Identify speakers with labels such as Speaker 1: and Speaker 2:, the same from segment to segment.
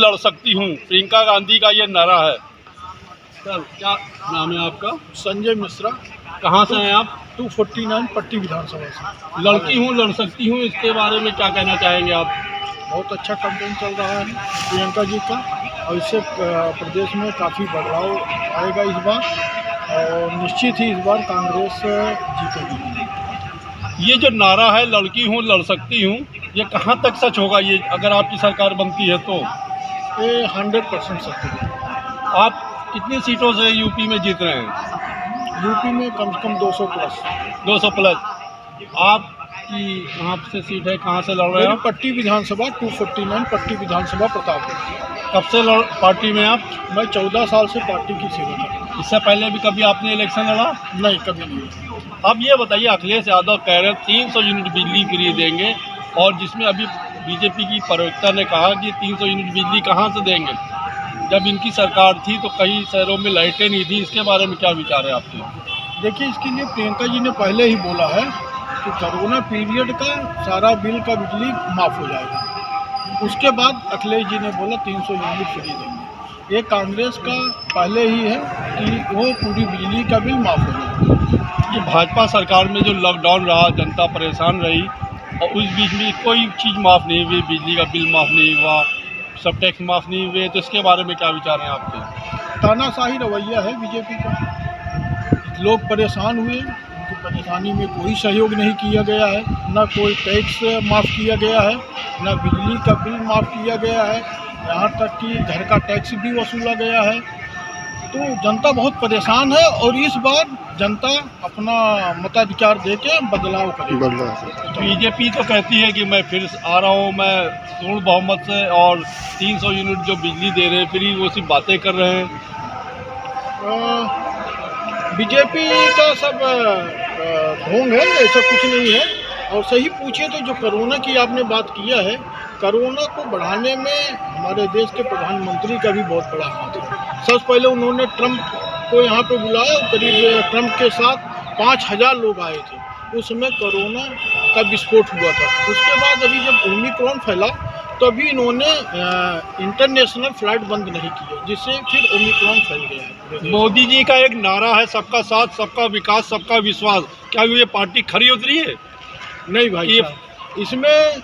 Speaker 1: लड़ सकती हूँ, प्रियंका गांधी का ये नारा है। सर क्या नाम है आपका?
Speaker 2: संजय मिश्रा।
Speaker 1: कहाँ से हैं आप?
Speaker 2: 249 पट्टी विधानसभा से।
Speaker 1: लड़की हूँ लड़ सकती हूँ, इसके बारे में क्या कहना चाहेंगे आप?
Speaker 2: बहुत अच्छा कैंपेन चल रहा है प्रियंका जी का, और इससे प्रदेश में काफ़ी बदलाव आएगा इस बार, और निश्चित ही इस बार कांग्रेस जीतेगी।
Speaker 1: ये जो नारा है लड़की हूँ लड़ सकती हूँ, ये कहाँ तक सच होगा, ये अगर आपकी सरकार बनती है तो?
Speaker 2: ये 100% सत्य है।
Speaker 1: आप कितनी सीटों से यूपी में जीत रहे हैं?
Speaker 2: यूपी में कम से कम 200 प्लस।
Speaker 1: 200 प्लस। आपकी कहाँ से सीट है, कहाँ से लड़ रहे हैं
Speaker 2: मेरी
Speaker 1: आप?
Speaker 2: पट्टी विधानसभा 249 पट्टी विधानसभा प्रतापगढ़।
Speaker 1: कब से पार्टी में आप?
Speaker 2: मैं 14 साल से पार्टी की सेवा कर रहा हूँ।
Speaker 1: इससे पहले भी कभी आपने इलेक्शन लड़ा?
Speaker 2: नहीं, कभी नहीं।
Speaker 1: अब ये बताइए, अखिलेश यादव कह रहे हैं 300 यूनिट बिजली फ्री देंगे, और जिसमें अभी बीजेपी की प्रवक्ता ने कहा कि 300 यूनिट बिजली कहाँ से देंगे, जब इनकी सरकार थी तो कई शहरों में लाइटें नहीं थी। इसके बारे में क्या विचार है आपके?
Speaker 2: देखिए, इसके लिए प्रियंका जी ने पहले ही बोला है कि कोरोना पीरियड का सारा बिल का बिजली माफ़ हो जाएगा। उसके बाद अखिलेश जी ने बोला 300 यूनिट फ्री देंगे। ये कांग्रेस का पहले ही है कि वो पूरी बिजली का बिल माफ़ हो जाएगा।
Speaker 1: ये भाजपा सरकार में जो लॉकडाउन रहा, जनता परेशान रही, और उस बीच में कोई चीज़ माफ़ नहीं हुई, बिजली का बिल माफ़ नहीं हुआ, सब टैक्स माफ़ नहीं हुए, तो इसके बारे में क्या विचार हैं आपके?
Speaker 2: तानाशाही रवैया है बीजेपी का। लोग परेशान हुए, उनकी परेशानी में कोई सहयोग नहीं किया गया है, ना कोई टैक्स माफ़ किया गया है, ना बिजली का बिल माफ़ किया गया है, यहाँ तक कि घर का टैक्स भी वसूला गया है। तो जनता बहुत परेशान है, और इस बार जनता अपना मताधिकार देके बदलाव करेगी।
Speaker 1: बीजेपी तो कहती है कि मैं फिर आ रहा हूँ, मैं पूर्ण बहुमत से, और 300 यूनिट जो बिजली दे रहे हैं फ्री, वो सिर्फ बातें कर रहे हैं।
Speaker 2: बीजेपी का सब ढोंग है, ऐसा कुछ नहीं है। और सही पूछे तो जो कोरोना की आपने बात किया है, कोरोना को बढ़ाने में हमारे देश के प्रधानमंत्री का भी बहुत बड़ा हाथ है। सबसे पहले उन्होंने ट्रंप को यहाँ पे बुलाया, करीब ट्रंप के साथ 5000 लोग आए थे। उस समय कोरोना का विस्फोट हुआ था। उसके बाद अभी जब ओमिक्रॉन फैला, तो अभी इन्होंने इंटरनेशनल फ्लाइट बंद नहीं किए, जिससे फिर ओमिक्रॉन फैल गया है।
Speaker 1: मोदी जी का एक नारा है सबका साथ, सबका विकास, सबका विश्वास, क्या ये पार्टी खरी उतरी है?
Speaker 2: नहीं भाई साहब, इसमें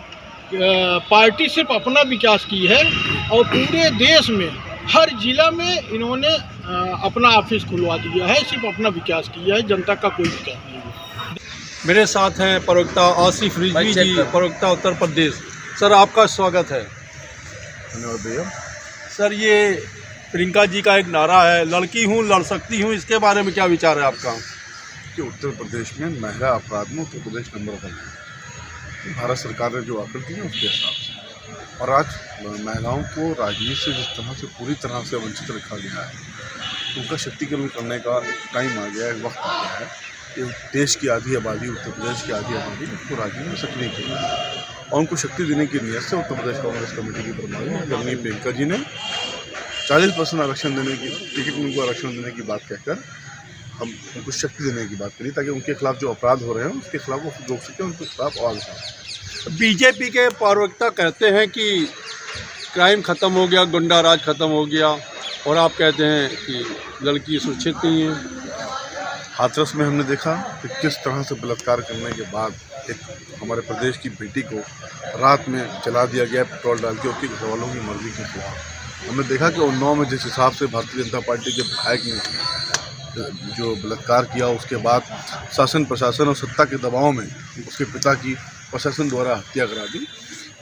Speaker 2: पार्टी सिर्फ अपना विकास की है, और पूरे देश में हर जिला में इन्होंने अपना ऑफिस खुलवा दिया है, सिर्फ अपना विकास किया है, जनता का कोई विकास नहीं है।
Speaker 1: मेरे साथ हैं प्रवक्ता आसिफ रिजवी जी, प्रवक्ता उत्तर प्रदेश। सर आपका स्वागत है।
Speaker 2: धन्यवाद भैया।
Speaker 1: सर ये प्रियंका जी का एक नारा है, लड़की हूँ लड़ सकती हूँ, इसके बारे में क्या विचार है आपका?
Speaker 3: कि उत्तर प्रदेश में महिला अपराध में उत्तर प्रदेश नंबर 1 है। भारत सरकार ने जो आंकड़े दिए उसके हिसाब से, और आज महिलाओं को राजनीति से जिस तरह से पूरी तरह से वंचित रखा गया है, उनका शक्तिकरण करने का टाइम आ गया है, वक्त आ गया है कि देश की आधी आबादी, उत्तर प्रदेश की आधी आबादी उसको राजनीति में सक्रिय किया है, और उनको शक्ति देने की नीयत से उत्तर प्रदेश कांग्रेस कमेटी की प्रभारी आदरणीय प्रियंका जी ने 40% आरक्षण देने की, टिकट में उनको आरक्षण देने की बात कहकर हम उनको शक्ति देने की बात करी, ताकि उनके खिलाफ जो अपराध हो रहे हैं उसके खिलाफ वो रोक सकें, उनके खिलाफ आवाज़ उठा सकें।
Speaker 1: बीजेपी के प्रवक्ता कहते हैं कि क्राइम ख़त्म हो गया, गुंडा राज ख़त्म हो गया, और आप कहते हैं कि लड़की सुरक्षित नहीं है।
Speaker 3: हाथरस में हमने देखा कि किस तरह से बलात्कार करने के बाद एक हमारे प्रदेश की बेटी को रात में जला दिया गया पेट्रोल डाल के, उसके घर वालों की मर्जी के खिलाफ। हमने देखा कि उन्नाव में जिस हिसाब से भारतीय जनता पार्टी के विधायक ने जो बलात्कार किया, उसके बाद शासन प्रशासन और सत्ता के दबाव में उसके पिता की प्रशासन द्वारा हत्या करा दी।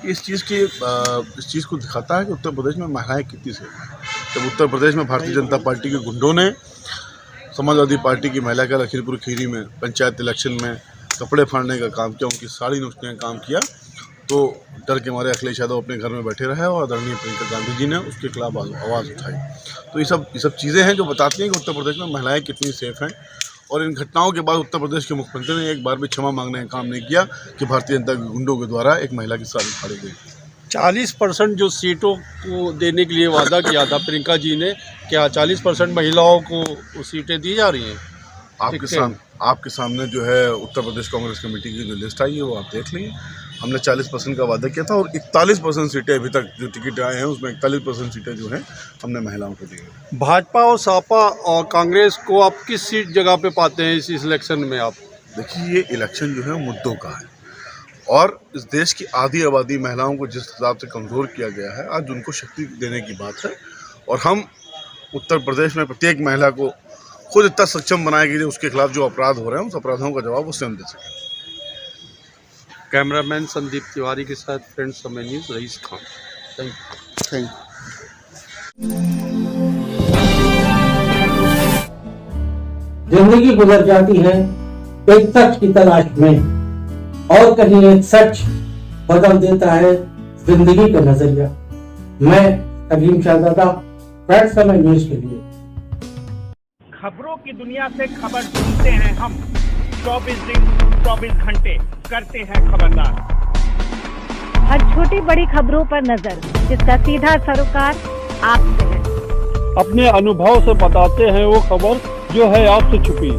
Speaker 3: इस चीज़ को दिखाता है कि उत्तर प्रदेश में महिलाएं कितनी सेफ हैं। जब उत्तर प्रदेश में भारतीय जनता पार्टी के गुंडों ने समाजवादी पार्टी की महिला का लखीमपुर खीरी में पंचायत इलेक्शन में कपड़े फाड़ने का काम किया, उनकी साड़ी नोचने का काम किया, तो डर के मारे अखिलेश यादव अपने घर में बैठे रहे, और आदरणीय प्रियंका गांधी जी ने उसके खिलाफ आवाज़ उठाई। तो ये सब चीज़ें हैं जो बताती हैं कि उत्तर प्रदेश में महिलाएं कितनी सेफ हैं, और इन घटनाओं के बाद उत्तर प्रदेश के मुख्यमंत्री ने एक बार भी क्षमा मांगने का काम नहीं किया कि भारतीय जनता के गुंडों के द्वारा एक महिला की साड़ी फाड़ी गई।
Speaker 1: 40% जो सीटों को देने के लिए वादा किया था प्रियंका जी ने, क्या 40% महिलाओं को सीटें दी जा रही हैं?
Speaker 3: आपके सामने जो है उत्तर प्रदेश कांग्रेस कमेटी की जो लिस्ट आई है वो आप देख लीजिए। हमने 40% का वादा किया था और 41% सीटें अभी तक जो टिकट आए हैं उसमें 41% सीटें जो हैं हमने महिलाओं को दी हैं।
Speaker 1: भाजपा और सपा और कांग्रेस को आप किस सीट जगह पे पाते हैं इस इलेक्शन में आप?
Speaker 3: देखिए, ये इलेक्शन जो है मुद्दों का है और इस देश की आधी आबादी महिलाओं को जिस हिसाब से कमज़ोर किया गया है, आज उनको शक्ति देने की बात है और हम उत्तर प्रदेश में प्रत्येक महिला को खुद इतना सक्षम बनाएगी कि उसके खिलाफ जो अपराध हो रहे हैं उस अपराधों का जवाब उससे हम दे सकें।
Speaker 1: कैमरामैन संदीप तिवारी के साथ फ्रेंड्स समय news, Raees Khan. Thank you.
Speaker 4: जिंदगी गुजर जाती है एक सच की तलाश में और कहीं एक सच बदल देता है जिंदगी का नजरिया। मैं अजीम शहजादा, फ्रेंड्स समय न्यूज़ के लिए।
Speaker 5: खबरों की दुनिया से खबर ढूंढते हैं हम, 24 दिन 24 घंटे करते हैं खबरदार।
Speaker 6: हर छोटी बड़ी खबरों पर नजर, जिसका सीधा सरोकार आपसे है।
Speaker 1: अपने अनुभव से बताते हैं वो खबर जो है आपसे छुपी।